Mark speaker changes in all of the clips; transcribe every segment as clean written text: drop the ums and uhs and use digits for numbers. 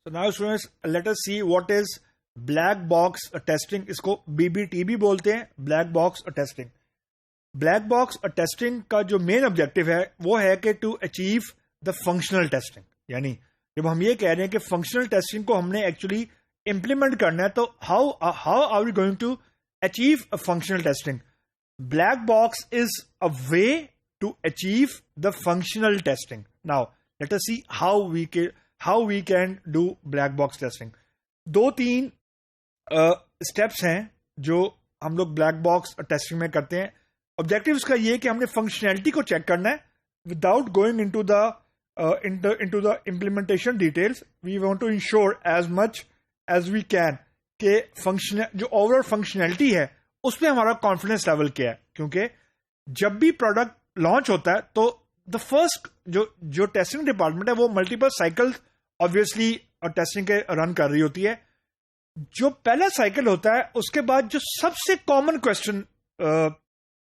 Speaker 1: So now students, let us see what is black box testing. इसको BBT भी बोलते हैं, black box testing. Black box testing का जो मेन ऑब्जेक्टिव है वो है कि to achieve the functional testing. यानी जब हम ये कह रहे हैं कि फंक्शनल टेस्टिंग को हमने एक्चुअली इंप्लीमेंट करना है, तो how are we going to achieve a functional testing? Black box is a way to achieve the functional testing. Now let us see how we can do black box testing. 2-3 steps हैं जो हम लोग black box testing में करते हैं. Objective उसका ये कि हमने फंक्शनैलिटी को चेक करना है without going into the implementation details. We want to ensure as much as we can कि फंक्शन जो ओवरऑल फंक्शनैलिटी है उसमें हमारा कॉन्फिडेंस लेवल क्या है. क्योंकि जब भी प्रोडक्ट लॉन्च होता है तो द फर्स्ट जो टेस्टिंग डिपार्टमेंट है वो मल्टीपल साइकिल ऑब्वियसली टेस्टिंग के रन कर रही होती है. जो पहला साइकिल होता है उसके बाद जो सबसे कॉमन क्वेश्चन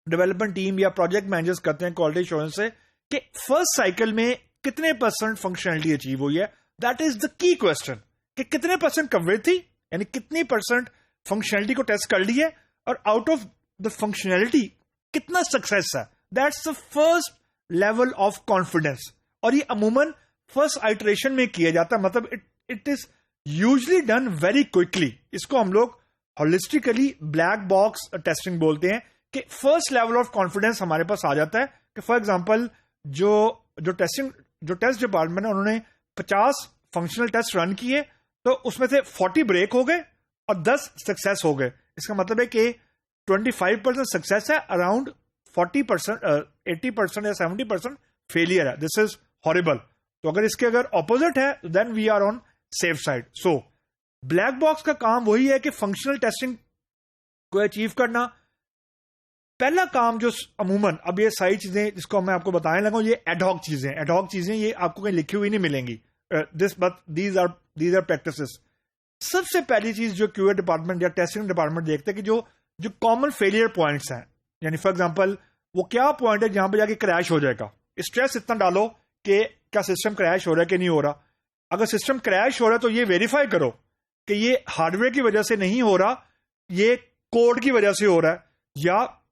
Speaker 1: डेवलपमेंट टीम या प्रोजेक्ट मैनेजर्स करते हैं क्वालिटी एश्योरेंस से कि फर्स्ट साइकिल में कितने % फंक्शनैलिटी अचीव हुई है. That is the key question कि कितने % कवरेज थी, यानी कितनी % फंक्शनैलिटी को टेस्ट कर ली है, और आउट ऑफ द फंक्शनैलिटी कितना सक्सेस है. That's the first level of confidence. और ये अमूमन फर्स्ट आइटरेशन में किया जाता है, मतलब it is usually done very quickly. इसको हम लोग होलिस्टिकली ब्लैक बॉक्स टेस्टिंग बोलते हैं कि फर्स्ट लेवल ऑफ कॉन्फिडेंस हमारे पास आ जाता है कि फॉर एग्जांपल जो टेस्ट डिपार्टमेंट है उन्होंने 50 फंक्शनल टेस्ट रन किए, तो उसमें से 40 ब्रेक हो गए और 10 सक्सेस हो गए. इसका मतलब है कि 25% सक्सेस है, अराउंड 40% 80% या 70% फेलियर है. This is horrible. तो अगर ऑपोजिट है then we are on safe side. So black box का काम वही है कि फंक्शनल टेस्टिंग को अचीव करना. पहला काम जो अमूमन, अब ये सारी चीजें जिसको मैं आपको बताने लगा हूं, ये एडहॉक चीजें ये आपको कहीं लिखी हुई नहीं मिलेंगी. These are practices. सबसे पहली चीज जो क्यूए डिपार्टमेंट या टेस्टिंग डिपार्टमेंट देखते हैं कि जो कॉमन फेलियर पॉइंट्स हैं, यानी फॉर एग्जांपल वो क्या पॉइंट है जहां पर जाके क्रैश हो जाएगा. स्ट्रेस इतना डालो कि क्या सिस्टम क्रैश हो रहा है कि नहीं हो रहा. अगर सिस्टम क्रैश हो रहा है तो ये वेरीफाई करो कि ये हार्डवेयर की वजह से नहीं हो रहा, ये कोड की वजह से हो रहा है, या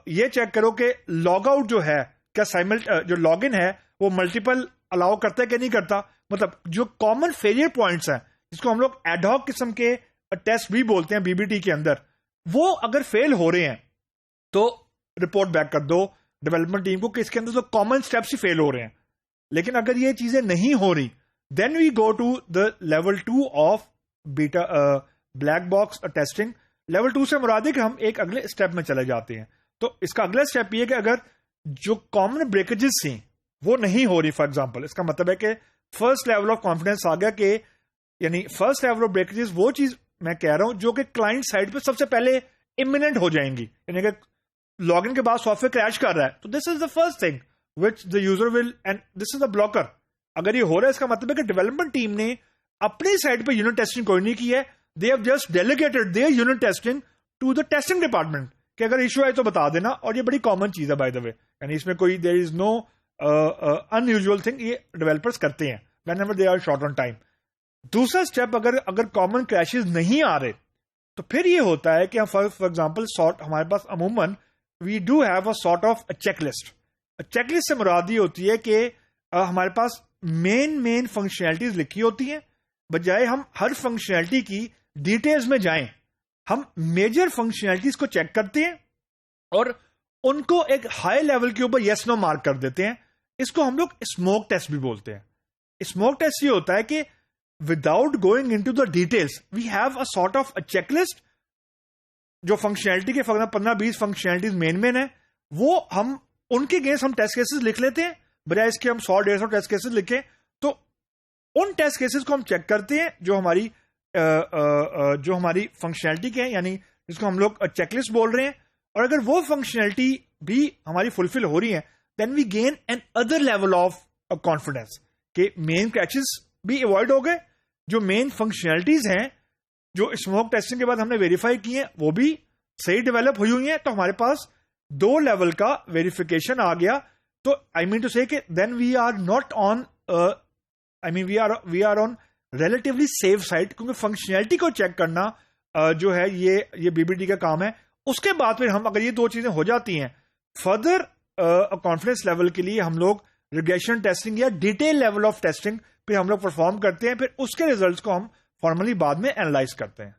Speaker 1: ये चेक करो कि लॉग आउट जो है क्या जो लॉग इन है वो मल्टीपल अलाउ करता है कि नहीं करता. मतलब जो कॉमन फेलियर पॉइंट्स हैं जिसको हम लोग एडहॉक किस्म के टेस्ट भी बोलते हैं बीबीटी के अंदर, वो अगर फेल हो रहे हैं तो रिपोर्ट बैक कर दो डेवलपमेंट टीम को कि इसके अंदर तो कॉमन स्टेप्स ही फेल हो रहे हैं. लेकिन अगर ये चीजें नहीं हो रही then we go to the level 2 of beta black box testing. Level 2 से मुराद है कि हम एक अगले स्टेप में चले जाते हैं. तो इसका अगला स्टेप ये कि अगर जो कॉमन ब्रेकेजेस थी वो नहीं हो रही, फॉर एग्जांपल, इसका मतलब है कि फर्स्ट लेवल ऑफ कॉन्फिडेंस आ गया कि यानी फर्स्ट लेवल ऑफ ब्रेकेजेस वो चीज मैं कह रहा हूं जो कि क्लाइंट साइड पे सबसे पहले इमिनेंट हो जाएंगी. यानी कि लॉगिन के बाद सॉफ्टवेयर क्रैश कर रहा है, तो this is the first thing which the user will, and this is the blocker. अगर ये हो रहा है इसका मतलब है कि डेवलपमेंट टीम ने अपनी साइड पे यूनिट टेस्टिंग कोई नहीं की है. They have just delegated their unit testing to the testing department कि अगर इशू आए तो बता देना. और ये बड़ी कॉमन चीज है बाय द वे, यानी इसमें कोई there is no unusual thing. ये डेवलपर्स करते हैं whenever they are short on time. दूसरा स्टेप, अगर कॉमन क्रैशेस नहीं आ रहे तो फिर ये होता है कि हम फॉर एग्जांपल हमारे पास अमूमन we do have a sort of checklist. Checklist से मुराद ये होती है कि हमारे पास मेन फंक्शनैलिटीज लिखी होती हैं. बजाय हम हर फंक्शनैलिटी की डिटेल्स में जाएं, हम मेजर फंक्शनैलिटीज को चेक करते हैं और उनको एक हाई लेवल के ऊपर यस नो मार्क कर देते हैं. इसको हम लोग स्मोक टेस्ट भी बोलते हैं. स्मोक टेस्ट ये होता है कि without going into the details we have a sort of a checklist. जो फंक्शनैलिटी के 15-20 फंक्शनैलिटीज मेन है, वो हम उनके अगेंस्ट हम टेस्ट केसेस लिख लेते हैं, बजाय इसके हम 100-150 टेस्ट केसेस लिखें. तो उन टेस्ट केसेस को हम चेक करते हैं जो हमारी फंक्शनैलिटी के हैं, यानी जिसको हम लोग चेकलिस्ट बोल रहे हैं. और अगर वो फंक्शनैलिटी भी हमारी फुलफिल हो रही है then we gain an other level of confidence कि मेन क्रैशेस भी अवॉइड हो गए. जो मेन फंक्शनैलिटीज हैं जो स्मोक टेस्टिंग के बाद हमने वेरीफाई की हैं वो भी सही डेवलप हुई हैं. तो हमारे पास 2 लेवल का वेरिफिकेशन आ गया. तो I mean to say then we are not on we are on relatively safe side, क्योंकि फंक्शनैलिटी को चेक करना जो है ये बीबीटी का काम है। उसके बाद फिर हम, अगर ये दो चीजें हो जाती हैं, फर्दर कॉन्फिडेंस लेवल के लिए हम लोग रिग्रेशन टेस्टिंग या डिटेल लेवल ऑफ टेस्टिंग पे हम लोग परफॉर्म करते हैं, फिर उसके रिजल्ट्स को हम फॉर्मली बाद में एनालाइज करते हैं।